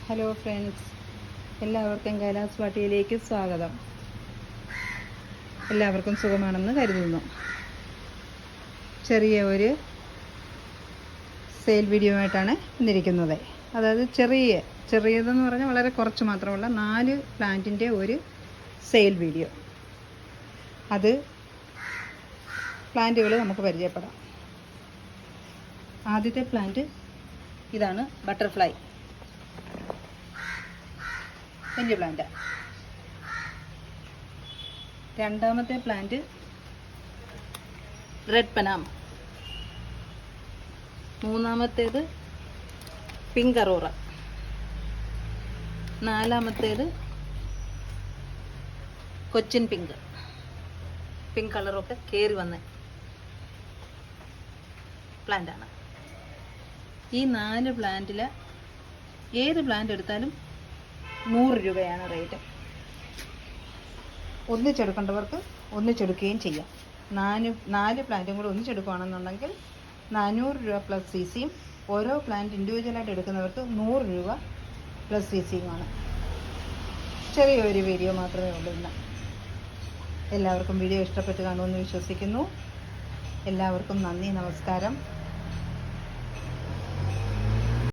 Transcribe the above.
Hello friends, എല്ലാവർക്കും കൈലാസ് വാട്ടിയിലേക്ക് സ്വാഗതം. എല്ലാവർക്കും സുഖമാണെന്ന് കരുതുന്നു. ചെറിയ ഒരു സെയിൽ വീഡിയോ ആയിട്ടാണ് ഇന്നിരിക്കുന്നത്. അതായത് ചെറിയതെന്ന് പറഞ്ഞാൽ വളരെ കുറച്ച് മാത്രമുള്ള 4 പ്ലാന്റിൻ്റെ ഒരു സെയിൽ വീഡിയോ. അത് പ്ലാന്റുകൾ നമുക്ക് പരിചയപ്പെടാം. ആദ്യത്തെ പ്ലാന്റ് ഇതാണ്, ബട്ടർഫ്ലൈ വലിയ പ്ലാന്റ്. രണ്ടാമത്തെ പ്ലാന്റ് റെഡ് പനാമ. മൂന്നാമത്തേത് പിങ്ക് അറോറ. നാലാമത്തേത് കൊച്ചിൻ പിങ്ക്. പിങ്ക് കളറൊക്കെ കയറി വന്ന പ്ലാന്റാണ്. ഈ 4 പ്ലാന്റിൽ ഏത് പ്ലാന്റ് എടുത്താലും 100 രൂപയാണ് റേറ്റ്. ഒന്നിച്ചെടുക്കേണ്ടവർക്ക് ഒന്നിച്ചെടുക്കുകയും ചെയ്യാം. 4 പ്ലാന്റും കൂടെ ഒന്നിച്ചെടുക്കുകയാണെന്നുണ്ടെങ്കിൽ 400 രൂപ പ്ലസ് സി സിയും, ഓരോ പ്ലാന്റ് ഇൻഡിവിജ്വലായിട്ട് എടുക്കുന്നവർക്ക് 100 രൂപ പ്ലസ് സി സിയുമാണ്. ചെറിയൊരു വീഡിയോ മാത്രമേ ഉള്ളൂ ഇന്ന്. എല്ലാവർക്കും വീഡിയോ ഇഷ്ടപ്പെട്ട് കാണുമെന്ന് വിശ്വസിക്കുന്നു. എല്ലാവർക്കും നന്ദി, നമസ്കാരം.